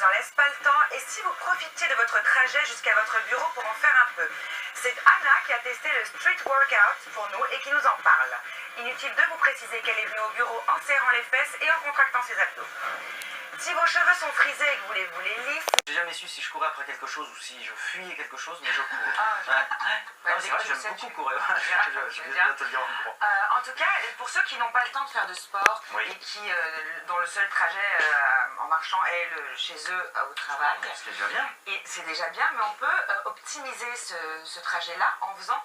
n'en laisse pas le temps et si vous profitiez de votre trajet jusqu'à votre bureau pour en faire un peu. C'est Anna qui a testé le Street Workout pour nous et qui nous en parle. Inutile de vous préciser qu'elle est venue au bureau en serrant les fesses et en contractant ses abdos. Si vos cheveux sont frisés et que vous les voulez lisses... J'ai jamais su si je courais après quelque chose ou si je fuyais quelque chose, mais je cours. C'est vrai, j'aime beaucoup courir. Je vais te dire en courant. En tout cas, pour ceux qui n'ont pas le temps de faire de sport et qui, dont le seul trajet en marchant est chez eux au travail... C'est déjà bien. Et c'est déjà bien, mais on peut optimiser ce trajet-là en faisant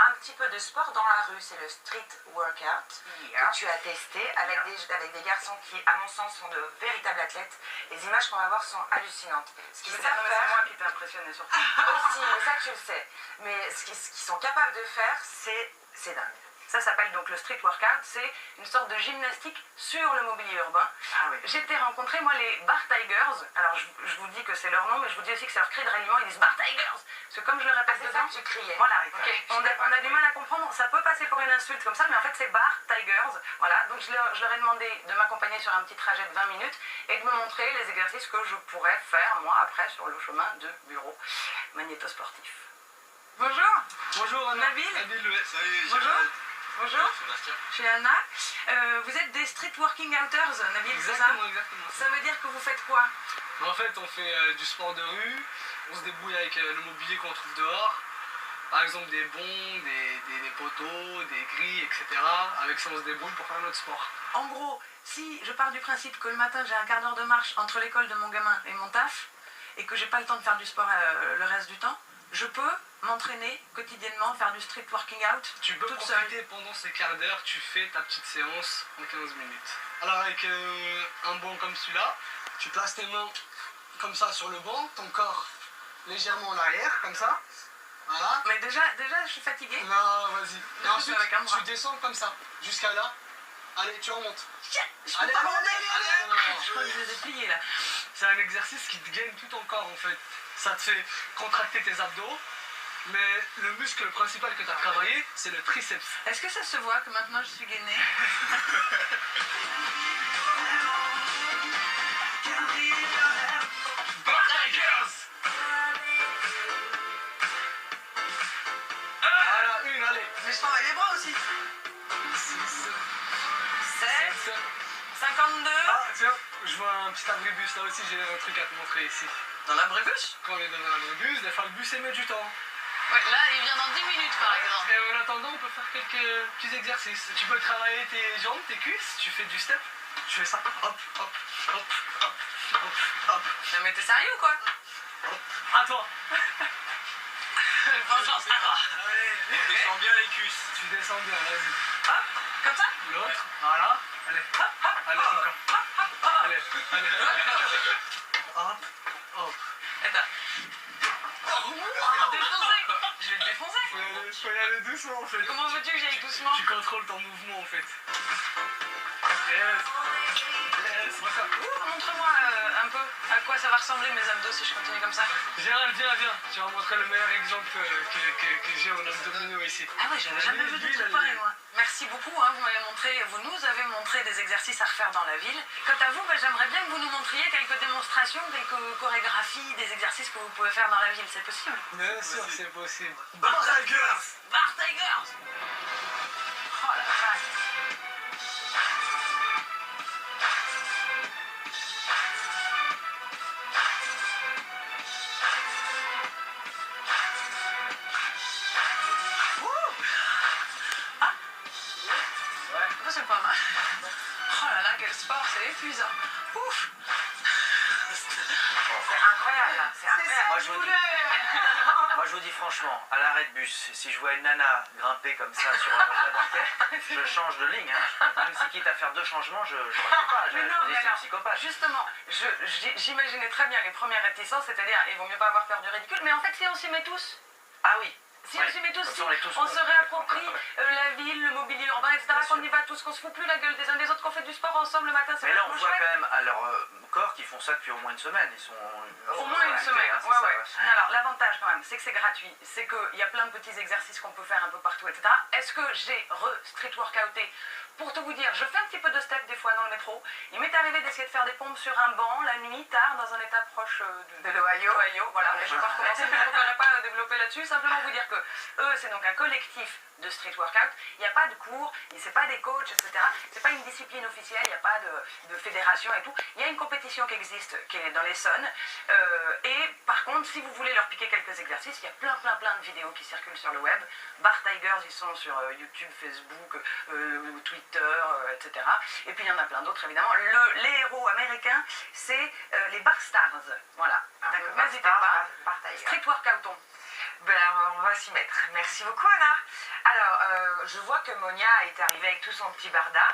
un petit peu de sport dans la rue. C'est le street workout que tu as testé avec des garçons qui, à mon sens, sont de véritables athlètes. Les images qu'on va voir sont hallucinantes. Ce qu'ils savent faire... C'est moi qui t'ai impressionné surtout. Aussi, mais ça tu le sais. Mais ce qu'ils sont capables de faire, c'est dingue. Ça s'appelle donc le street workout, c'est une sorte de gymnastique sur le mobilier urbain. Ah oui. J'ai été rencontrer moi les Bar Tigers, alors je vous dis que c'est leur nom, mais je vous dis aussi que c'est leur cri de ralliement, ils disent Bar Tigers. Parce que comme je le répète dedans, tu criais. Voilà, okay. On a du mal à comprendre, ça peut passer pour une insulte comme ça, mais en fait c'est Bar Tigers. Voilà, donc je leur ai demandé de m'accompagner sur un petit trajet de 20 minutes et de me montrer les exercices que je pourrais faire moi après sur le chemin de bureau magnétosportif. Bonjour. Bonjour Anna. Nabil. Nabil, ouais. Salut. Bonjour. Bonjour, Sébastien. je suis Anna. Vous êtes des street working outers, Nabil, c'est ça? Exactement. Ça veut dire que vous faites quoi? En fait, on fait du sport de rue, on se débrouille avec le mobilier qu'on trouve dehors. Par exemple des bonds, des poteaux, des grilles, etc. Avec ça, on se débrouille pour faire notre sport. En gros, si je pars du principe que le matin, j'ai un quart d'heure de marche entre l'école de mon gamin et mon taf, et que j'ai pas le temps de faire du sport le reste du temps, je peux m'entraîner quotidiennement, faire du street working out. Tu peux profiter pendant ces quarts d'heure, tu fais ta petite séance en 15 minutes. Alors avec un banc comme celui-là, tu places tes mains comme ça sur le banc, ton corps légèrement en arrière, comme ça. Voilà. Mais déjà je suis fatiguée. Non, vas-y. Et ensuite, avec un bras. tu descends comme ça, jusqu'à là. Allez, tu remontes. Je peux pas monter. Je crois que je les ai pliés là. C'est un exercice qui te gagne tout ton corps en fait. Ça te fait contracter tes abdos, mais le muscle principal que tu as travaillé, c'est le triceps. Est-ce que ça se voit que maintenant je suis gainée? Voilà, une, allez. Mais je travaille les bras aussi. 7, 52. Ah, tiens, je vois un petit abribus là aussi, j'ai un truc à te montrer ici. Dans l'abribus? Quand on est dans un abribus, des fois le bus, il met du temps. Ouais, là, il vient dans 10 minutes par exemple. Et en attendant, on peut faire quelques petits exercices. Tu peux travailler tes jambes, tes cuisses, tu fais du step. Tu fais ça, hop, hop, hop, hop, hop, hop. Non mais t'es sérieux ou quoi? À toi. Vengeance à toi. On descend bien les cuisses. Tu descends bien, vas-y. Hop, comme ça? L'autre, voilà. Allez, hop, hop, allez, encore. Allez, allez. Hop, hop. Attends. Je vais te défoncer. Faut y aller doucement en fait. Comment veux-tu que j'aille doucement? Tu contrôles ton mouvement en fait. Yes. Yes. Montre-moi un peu à quoi ça va ressembler mes abdos si je continue comme ça. Gérald, viens. Tu vas montrer le meilleur exemple que j'ai en abdominaux ici. Ah ouais, j'avais jamais vu de trucs pareils moi. Merci beaucoup, hein, vous nous avez montré des exercices à refaire dans la ville. Quant à vous, j'aimerais bien que vous nous montriez quelques démonstrations, quelques chorégraphies, des exercices que vous pouvez faire dans la ville, c'est possible? Bien sûr, c'est possible. Bar Tigers! Bar Tigers! Oh la vache! C'est pas mal. Oh là là, quel sport, c'est épuisant. Ouf. C'est incroyable, là. C'est incroyable. Moi je vous dis franchement, à l'arrêt de bus, si je vois une nana grimper comme ça sur la banquette, je change de ligne. Hein. Même si quitte à faire 2 changements, je reste pas. Je me dis c'est un psychopathe. Justement, j'imaginais très bien les premières réticences, c'est-à-dire il vaut mieux pas avoir peur du ridicule, mais en fait si on s'y met tous. Ah oui. Si on s'y met tous, si on se réapproprie la ville, le mobilier urbain, etc., qu'on y va tous, qu'on se fout plus la gueule des uns des autres, qu'on fait du sport ensemble le matin, c'est mais là on vachement voit chouette. quand même à leur corps qu'ils font ça depuis au moins une semaine. Ils sont au moins une semaine. Hein, ouais. Alors l'avantage quand même, c'est que c'est gratuit, c'est qu'il y a plein de petits exercices qu'on peut faire un peu partout, etc. Est-ce que j'ai street workouté pour tout vous dire, je fais un petit peu de step des fois dans le métro. Il m'est arrivé d'essayer de faire des pompes sur un banc la nuit, tard, dans un état proche de l'Ohio. Voilà, mais je ne vais pas recommencer, je ne préférerais pas développer là-dessus. Simplement vous dire que eux, c'est donc un collectif de street workout. Il n'y a pas de cours, c'est pas des coachs, etc. C'est pas une discipline officielle, il n'y a pas de fédération et tout. Il y a une compétition qui existe, qui est dans l'Essonne. Et par contre, si vous voulez leur piquer quelques exercices, il y a plein de vidéos qui circulent sur le web. Bar Tigers, ils sont sur YouTube, Facebook, Twitter, etc. Et puis il y en a plein d'autres, évidemment. Les héros américains, c'est les Bar Stars. Voilà. D'accord. N'hésitez pas. Street workout. Ben, on va s'y mettre. Merci beaucoup, Anna. Alors, je vois que Monia est arrivée avec tout son petit barda.